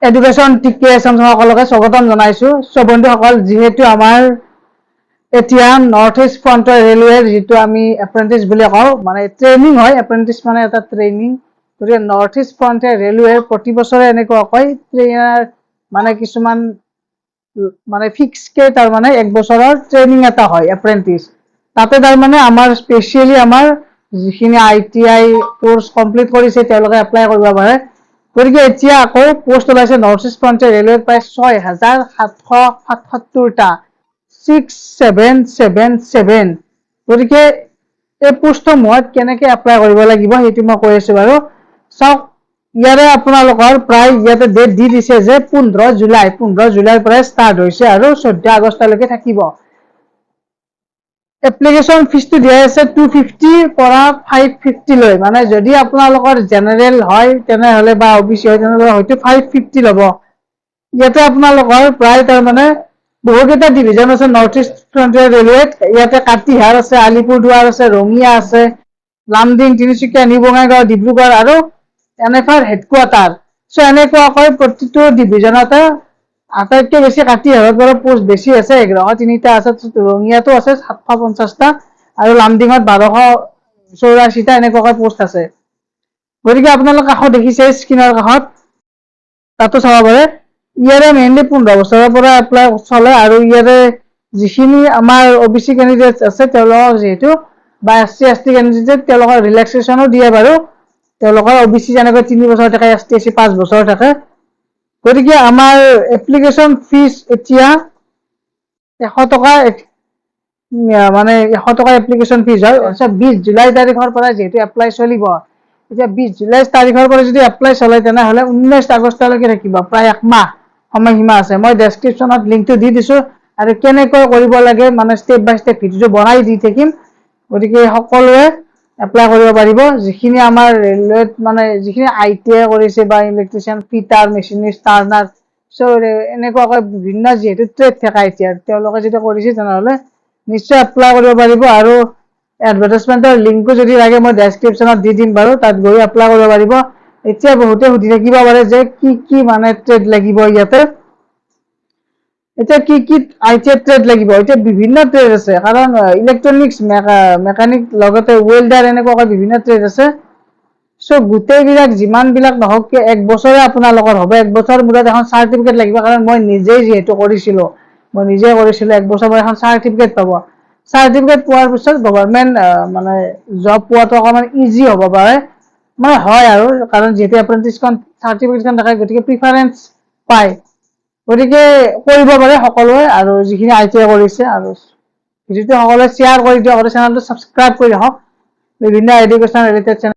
Education টিকে সকলকে স্বাগতম জনাইছো। বন্ধুসকল, যেহেতু আমাৰ এতিয়া নৰ্থ ইষ্ট ফ্ৰণ্টৰ ৰেলৱেৰ যিটো আমি এপ্ৰেণ্টিছ বুলি কওঁ, মানে ট্ৰেইনিং হয়, এপ্ৰেণ্টিছ মানে এটা ট্ৰেইনিং। গতিকে নৰ্থ ইষ্ট ফ্ৰণ্টৰ ৰেলৱেৰ প্ৰতি বছৰে এনেকুৱাকৈ ট্ৰেইনাৰ মানে কিছুমান মানে ফিক্সকে তাৰমানে এক বছৰৰ ট্ৰেইনিং এটা হয় এপ্ৰেণ্টিছ। তাতে তাৰমানে আমাৰ স্পেচিয়েলি আমাৰ যিখিনি ITI কোৰ্চ কমপ্লিট কৰিছে তেওঁলোকে এপ্লাই কৰিব পাৰে। গতিকে এতিয়া আকৌ পোষ্ট ওলাইছে নৰ্থ ইষ্ট ফ্ৰণ্টৰ ৰেলৱেত প্ৰায় 6,777টা 6777। গতিকে এই পোষ্টসমূহত কেনেকৈ এপ্লাই কৰিব লাগিব সেইটো মই কৈ আছো বাৰু। চাওক, ইয়াৰে আপোনালোকৰ প্ৰায় ইয়াতে ডেট দি দিছে যে 15 জুলাইৰ পৰা ষ্টাৰ্ট হৈছে আৰু 14 আগষ্টলৈকে থাকিব। এপ্লিকেশ্যন ফিজটো দিয়া আছে 250 পৰা 550 লৈ। মানে যদি আপোনালোকৰ জেনেৰেল হয় তেনেহ'লে বা OBC হয় তেনেহ'লে হয়তো 550 ল'ব। ইয়াতে আপোনালোকৰ প্ৰায় তাৰমানে বহুকেইটা ডিভিজন আছে নৰ্থ ইষ্ট ফ্ৰণ্টিয়াৰ ৰেলৱেত। ইয়াতে কাতিহাৰ আছে, আলিপুৰদুৱাৰ আছে, ৰঙিয়া আছে, লামডিং, তিনিচুকীয়া, নিউ বঙাইগাঁও, ডিব্ৰুগড় আৰু NFR হেডকোৱাৰ্টাৰ। এনেকুৱাকৈ প্ৰতিটো ডিভিজনতে আটাইতকৈ বেছি কাতিহাৰত বাৰু পোষ্ট বেছি আছে, 1103টা আছে। ৰঙিয়াতো আছে 750টা আৰু লামডিঙত 1284টা এনেকুৱাকৈ পোষ্ট আছে। গতিকে আপোনালোক কাষত দেখিছে স্ক্ৰীনৰ কাষত, তাতো চাব পাৰে। ইয়াৰে মেইনলি 15 বছৰৰ পৰা এপ্লাই চলে আৰু ইয়াৰে যিখিনি আমাৰ OBC কেণ্ডিডেট আছে তেওঁলোকক যিহেতু বা SC ST কেণ্ডিডেট তেওঁলোকৰ ৰিলেক্সেশ্যনো দিয়ে বাৰু। তেওঁলোকৰ OBC যেনেকৈ 3 বছৰ থাকে, ST SC 5 বছৰ থাকে। গতিকে আমাৰ এপ্লিকেশ্যন ফিজ এতিয়া 100 টকা, মানে 100 টকা এপ্লিকেশ্যন ফিজ হয়। 20 জুলাই তাৰিখৰ পৰা যিহেতু এপ্লাই চলিব, এতিয়া 20 জুলাই তাৰিখৰ পৰা যদি এপ্লাই চলে তেনেহ'লে 19 আগষ্টলৈকে থাকিব, প্ৰায় একমাহ সময়সীমা আছে। মই ডেছক্ৰিপশ্যনত লিংকটো দি দিছোঁ আৰু কেনেকৈ কৰিব লাগে মানে ষ্টেপ বাই ষ্টেপ ভিডিঅ'টো বনাই দি থাকিম। গতিকে সকলোৱে এপ্লাই কৰিব পাৰিব। যিখিনি আমাৰ ৰেলৱেত মানে যিখিনি ITI কৰিছে বা ইলেক্ট্ৰিচিয়ান, ফিটাৰ, মেচিনিষ্ট, টাৰ্ণাৰ, এনেকুৱাকৈ বিভিন্ন যিহেতু ট্ৰেড থাকে এতিয়া, তেওঁলোকে যদি কৰিছে তেনেহ'লে নিশ্চয় এপ্লাই কৰিব পাৰিব। আৰু এডভাৰটাইজমেণ্টৰ লিংকো যদি লাগে মই ডেছক্ৰিপশ্যনত দি দিম বাৰু, তাত গৈ এপ্লাই কৰিব পাৰিব। এতিয়া বহুতে সুধি থাকিব পাৰে যে কি মানে ট্ৰেড লাগিব ইয়াতে, এতিয়া কি ITI ট্ৰেড লাগিব। এতিয়া বিভিন্ন ট্ৰেড আছে, কাৰণ ইলেক্ট্ৰনিক্স, মেকানিক, লগতে ৱেল্ডাৰ, এনেকুৱাকৈ বিভিন্ন ট্ৰেড আছে। গোটেইবিলাক যিমানবিলাক নহওক কিয় 1 বছৰে আপোনালোকৰ হ'ব। 1 বছৰ মূৰত এখন চাৰ্টিফিকেট লাগিব, কাৰণ মই নিজেই যিহেতু কৰিছিলোঁ, 1 বছৰ মূৰত এখন চাৰ্টিফিকেট পাব। চাৰ্টিফিকেট পোৱাৰ পিছত গভৰ্ণমেণ্ট মানে জব পোৱাটো অকণমান ইজি হ'ব পাৰে, মানে হয় আৰু, কাৰণ যিহেতু এপ্ৰেণ্টিছখন চাৰ্টিফিকেটখন থাকে গতিকে প্ৰিফাৰেঞ্চ পায়। গতিকে কৰিব পাৰে সকলোৱে, আৰু যিখিনি ITI কৰিছে। আৰু ভিডিঅ'টো সকলোৱে শ্বেয়াৰ কৰি দিয়ক আৰু চেনেলটো ছাবস্ক্ৰাইব কৰি ৰাখক। বিভিন্ন এডুকেশ্যন ৰিলেটেড চেনেল